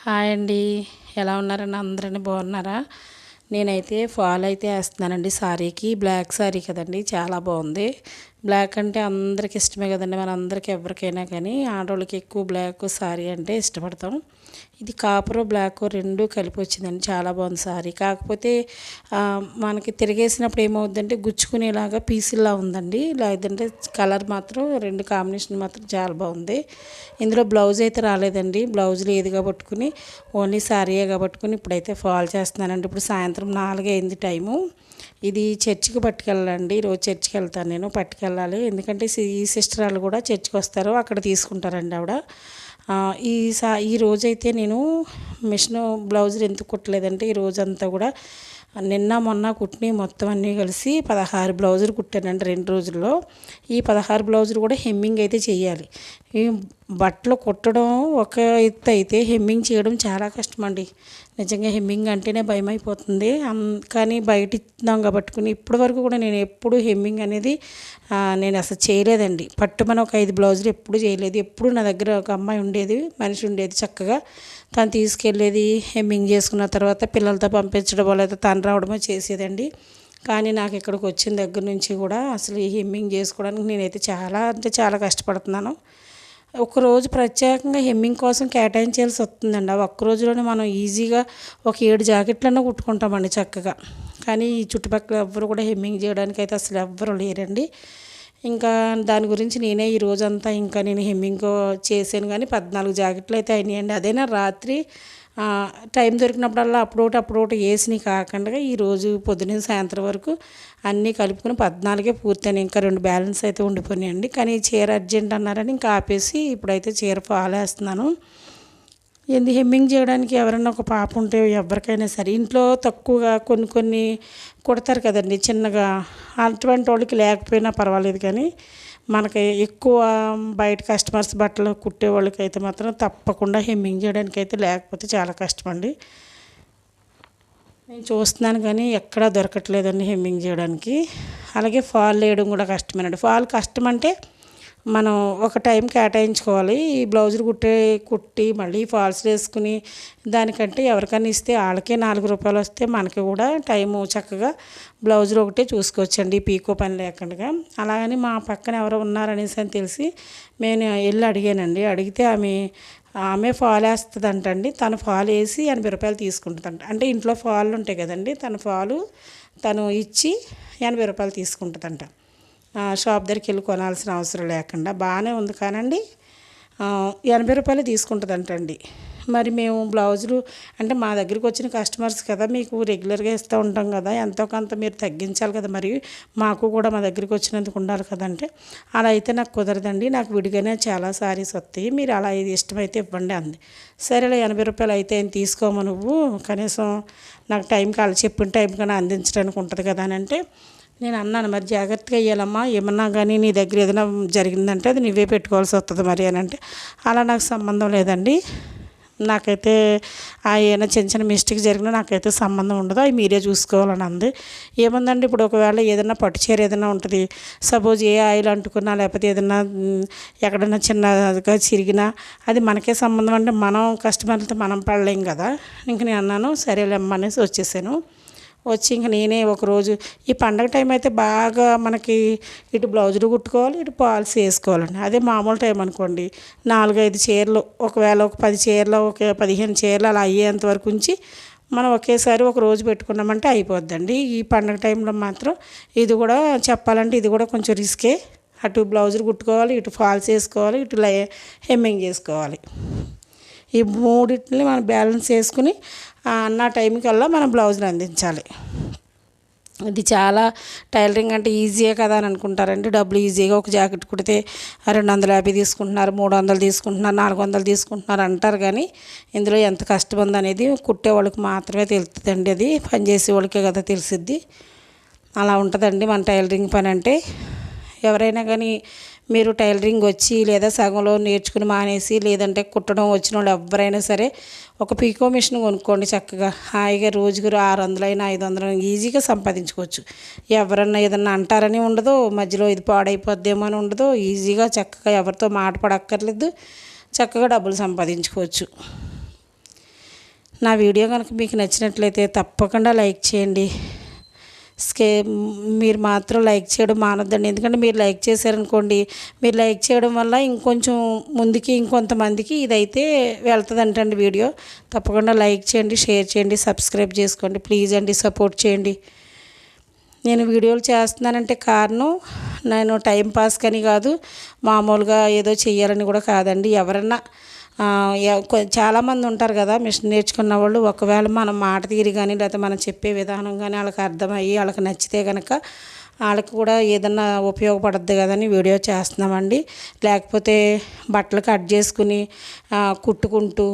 Hi అండి. ఎలా ఉన్నారండి? అందరూ బాగున్నారా? నేనైతే ఫాల్ అయితే వేస్తున్నానండి సారీకి. బ్లాక్ సారీ కదండి, చాలా బాగుంది. బ్లాక్ అంటే అందరికి ఇష్టమే కదండి, మన అందరికి ఎవరికైనా కానీ ఆడవాళ్ళకి ఎక్కువ బ్లాక్ సారీ అంటే ఇష్టపడతాం. ఇది కాపరు బ్లాక్ రెండు కలిపి వచ్చిందండి, చాలా బాగుంది సారీ. కాకపోతే మనకి తిరిగేసినప్పుడు ఏమవుద్దంటే గుచ్చుకునేలాగా పీసులా ఉందండి. లేదంటే కలర్ మాత్రం రెండు కాంబినేషన్ మాత్రం చాలా బాగుంది. ఇందులో బ్లౌజ్ అయితే రాలేదండి, బ్లౌజ్ లేదుగా పట్టుకుని ఓన్లీ సారీగా పట్టుకుని ఇప్పుడైతే ఫాల్ చేస్తున్నానండి. ఇప్పుడు సాయంత్రం 4 అయింది టైము. ఇది చర్చికి పట్టుకెళ్ళాలండి, ఈరోజు చర్చికి వెళ్తాను నేను, పట్టుకెళ్ళాలి. ఎందుకంటే ఈ సిస్టర్ వాళ్ళు కూడా చర్చికి వస్తారు, అక్కడ తీసుకుంటారండి ఆవిడ. ఈ రోజైతే నేను మిషన్ బ్లౌజులు ఎందుకు కుట్టలేదంటే ఈ రోజంతా కూడా నిన్న మొన్న కుట్టినవి మొత్తం అన్నీ కలిసి 16 బ్లౌజులు కుట్టానండి 2 రోజుల్లో. ఈ 16 బ్లౌజులు కూడా హెమ్మింగ్ అయితే చేయాలి. ఈ బట్టలు కుట్టడం ఒక ఎత్తు అయితే హెమ్మింగ్ చేయడం చాలా కష్టం అండి. నిజంగా హెమ్మింగ్ అంటేనే భయం అయిపోతుంది. కానీ బయట ఇద్దాం కాబట్టుకుని ఇప్పటి వరకు కూడా నేను ఎప్పుడు హెమ్మింగ్ అనేది నేను అసలు చేయలేదండి. పట్టుమని ఒక 5 బ్లౌజులు ఎప్పుడు చేయలేదు. ఎప్పుడు నా దగ్గర ఒక అమ్మాయి ఉండేది, మనిషి ఉండేది, చక్కగా తను తీసుకెళ్ళేది, హెమ్మింగ్ చేసుకున్న తర్వాత పిల్లలతో పంపించడమో లేదా తను రావడమో చేసేదండి. కానీ నాకు ఇక్కడికి వచ్చిన దగ్గర నుంచి కూడా అసలు ఈ హెమ్మింగ్ చేసుకోవడానికి నేనైతే చాలా అంటే చాలా కష్టపడుతున్నాను. ఒకరోజు ప్రత్యేకంగా హెమ్మింగ్ కోసం కేటాయించాల్సి వస్తుందండి. ఆ ఒక్క రోజులోనే మనం ఈజీగా ఒక 7 జాకెట్లన్నా కుట్టుకుంటామండి చక్కగా. కానీ ఈ చుట్టుపక్కల ఎవ్వరు కూడా హెమ్మింగ్ చేయడానికి అయితే అసలు ఎవ్వరు లేరండి. ఇంకా దాని గురించి నేనే ఈ రోజంతా ఇంకా నేను హెమ్మింగ్ చేశాను. కానీ 14 జాకెట్లు అయితే అయినాయండి. అదైనా రాత్రి టైం దొరికినప్పుడల్లా అప్పుడోటి వేసినవి కాకుండా ఈరోజు పొద్దున్న సాయంత్రం వరకు అన్నీ కలుపుకొని 14 పూర్తయినాయి. ఇంకా 2 బ్యాలెన్స్ అయితే ఉండిపోయినాయండి. కానీ చీర అర్జెంట్ అన్నారని ఇంకా ఆపేసి ఇప్పుడైతే చీర ఫాల్ వేస్తున్నాను. హెమ్మింగ్ చేయడానికి ఎవరైనా ఒక పాప ఉంటే ఎవరికైనా సరే ఇంట్లో తక్కువగా కొన్ని కుడతారు కదండి చిన్నగా, అటువంటి వాళ్ళకి లేకపోయినా పర్వాలేదు. కానీ మనకి ఎక్కువ బయట కస్టమర్స్ బట్టలు కుట్టే వాళ్ళకి అయితే మాత్రం తప్పకుండా హెమ్మింగ్ చేయడానికి అయితే లేకపోతే చాలా కష్టం అండి. నేను చూస్తున్నాను కానీ ఎక్కడా దొరకట్లేదండి హెమ్మింగ్ చేయడానికి. అలాగే ఫాల్ వేయడం కూడా కష్టమేనండి. ఫాల్ కష్టం అంటే మనం ఒక టైం కేటాయించుకోవాలి. ఈ బ్లౌజులు కుట్టి మళ్ళీ ఫాల్స్ వేసుకుని దానికంటే ఎవరికైనా ఇస్తే వాళ్ళకే 4 రూపాయలు వస్తే మనకి కూడా టైము చక్కగా బ్లౌజులు ఒకటే చూసుకోవచ్చండి, పీకో పని లేకుండా. అలాగని మా పక్కన ఎవరో ఉన్నారనేసి అని తెలిసి నేను వెళ్ళి అడిగానండి. అడిగితే ఆమె ఫాల్ వేస్తుందంటండి. తను ఫాల్ వేసి 80 రూపాయలు తీసుకుంటుందంట. అంటే ఇంట్లో ఫాల్ ఉంటాయి కదండి, తను ఇచ్చి 80 రూపాయలు తీసుకుంటుందంట. షాప్ దగ్గరికి వెళ్ళి కొనాల్సిన అవసరం లేకుండా. బాగానే ఉంది కానండి 80 రూపాయలు తీసుకుంటుందంటండి. మరి మేము బ్లౌజులు అంటే మా దగ్గరికి వచ్చిన కస్టమర్స్ కదా, మీకు రెగ్యులర్గా ఇస్తూ ఉంటాం కదా, ఎంతో కొంత మీరు తగ్గించాలి కదా, మరి మాకు కూడా మా దగ్గరికి వచ్చినందుకు ఉండాలి కదంటే అలా అయితే నాకు కుదరదండి, నాకు విడిగానే చాలా సారీస్ వస్తాయి, మీరు అలా ఇది ఇష్టమైతే ఇవ్వండి అంది. సరేలే 80 రూపాయలు అయితే తీసుకోమా నువ్వు, కనీసం నాకు టైంకి అలా చెప్పిన టైం కన్నా అందించడానికి ఉంటుంది కదా అని అంటే నేను అన్నాను, మరి జాగ్రత్తగా ఇవ్వాలమ్మా, ఏమన్నా కానీ నీ దగ్గర ఏదైనా జరిగిందంటే అది నువ్వే పెట్టుకోవాల్సి వస్తుంది మరి అని అంటే అలా నాకు సంబంధం లేదండి, నాకైతే ఏమైనా చిన్న మిస్టేక్ జరిగినా నాకైతే సంబంధం ఉండదు, అవి మీరే చూసుకోవాలని అంది. ఏముందండి, ఇప్పుడు ఒకవేళ ఏదైనా పట్టు చీర ఏదైనా ఉంటుంది, సపోజ్ ఏ ఆయిల్ అంటుకున్నా లేకపోతే ఏదైనా ఎక్కడైనా చిన్నగా చిరిగినా అది మనకే సంబంధం అంటే మనం కస్టమర్లతో మనం పడలేం కదా. ఇంక నేను అన్నాను సరేలేమ్మా అనేసి వచ్చేసాను. వచ్చి ఇంక నేనే ఒకరోజు ఈ పండగ టైం అయితే బాగా మనకి ఇటు బ్లౌజులు కుట్టుకోవాలి, ఇటు ఫాల్స్ వేసుకోవాలండి. అదే మామూలు టైం అనుకోండి 4-5 చీరలు, ఒకవేళ ఒక 10 చీరలు, ఒక 15 చీరలు అలా అయ్యేంత వరకు ఉంచి మనం ఒకేసారి ఒక రోజు పెట్టుకున్నామంటే అయిపోద్దండి. ఈ పండగ టైంలో మాత్రం ఇది కూడా చెప్పాలంటే ఇది కూడా కొంచెం రిస్కే. అటు బ్లౌజులు కుట్టుకోవాలి, ఇటు ఫాల్స్ వేసుకోవాలి, ఇటు హెమ్మింగ్ చేసుకోవాలి. ఈ మూడింటిని మనం బ్యాలెన్స్ చేసుకుని అన్న టైంకల్లా మనం బ్లౌజులు అందించాలి. ఇది చాలా టైలరింగ్ అంటే ఈజీయే కదా అని అనుకుంటారండి. డబ్బులు ఈజీగా ఒక జాకెట్ కుడితే 250 తీసుకుంటున్నారు, 300 తీసుకుంటున్నారు, 400 తీసుకుంటున్నారు అంటారు. కానీ ఇందులో ఎంత కష్టం ఉందనేది కుట్టే వాళ్ళకి మాత్రమే తెలుస్తుందండి. అది పనిచేసే వాళ్ళకే కదా తెలిసిద్ది. అలా ఉంటుందండి మన టైలరింగ్ పని అంటే. ఎవరైనా కానీ మీరు టైలరింగ్ వచ్చి లేదా సగంలో నేర్చుకుని మానేసి లేదంటే కుట్టడం వచ్చిన వాళ్ళు ఎవరైనా సరే ఒక పీకో మిషన్ కొనుక్కోండి. చక్కగా హాయిగా రోజుకు 600 500 ఈజీగా సంపాదించుకోవచ్చు. ఎవరన్నా ఏదన్నా అంటారని ఉండదు, మధ్యలో ఇది పాడైపోద్దేమో అని ఉండదు. ఈజీగా చక్కగా ఎవరితో మాట పడక్కర్లేదు, చక్కగా డబ్బులు సంపాదించుకోవచ్చు. నా వీడియో కనుక మీకు నచ్చినట్లయితే తప్పకుండా లైక్ చేయండి. మీరు మాత్రం లైక్ చేయడం మానొద్దండి. ఎందుకంటే మీరు లైక్ చేశారనుకోండి, మీరు లైక్ చేయడం వల్ల ఇంకొంచెం ముందుకి ఇంకొంతమందికి ఇదైతే వెళ్తుందంటండి వీడియో. తప్పకుండా లైక్ చేయండి, షేర్ చేయండి, సబ్స్క్రైబ్ చేసుకోండి. ప్లీజ్ అండి, సపోర్ట్ చేయండి. నేను వీడియోలు చేస్తున్నానంటే కారణం నేను టైం పాస్ కని కాదు, మామూలుగా ఏదో చెయ్యాలని కూడా కాదండి. ఎవరన్నా చాలామంది ఉంటారు కదా మిషన్ నేర్చుకున్న వాళ్ళు. ఒకవేళ మన మాట తీరు కానీ లేకపోతే మనం చెప్పే విధానం కానీ వాళ్ళకి అర్థమయ్యి వాళ్ళకి నచ్చితే కనుక వాళ్ళకి కూడా ఏదన్నా ఉపయోగపడుద్ది కదని వీడియో చేస్తున్నామండి. లేకపోతే బట్టలు కట్ చేసుకుని కుట్టుకుంటూ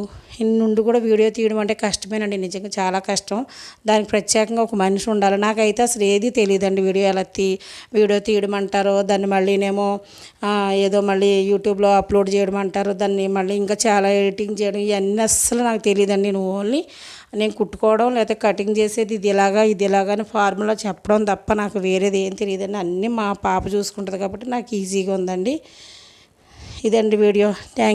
ఇన్నుండి కూడా వీడియో తీయడం అంటే కష్టమేనండి. నిజంగా చాలా కష్టం. దానికి ప్రత్యేకంగా ఒక మనిషి ఉండాలి. నాకైతే అసలు ఏది తెలియదండి. వీడియో తీయడం అంటారో, దాన్ని మళ్ళీనేమో ఏదో మళ్ళీ యూట్యూబ్లో అప్లోడ్ చేయడం అంటారు, దాన్ని మళ్ళీ ఇంకా చాలా ఎడిటింగ్ చేయడం, ఇవన్నీ అస్సలు నాకు తెలియదండి. నేను కుట్టుకోవడం లేకపోతే కటింగ్ చేసేది ఇది ఇలాగా అని ఫార్ములా చెప్పడం తప్ప నాకు వేరేది ఏం తెలియదండి. అన్నీ మా పాప చూసుకుంటుంది కాబట్టి నాకు ఈజీగా ఉందండి. ఇదండి వీడియో. థ్యాంక్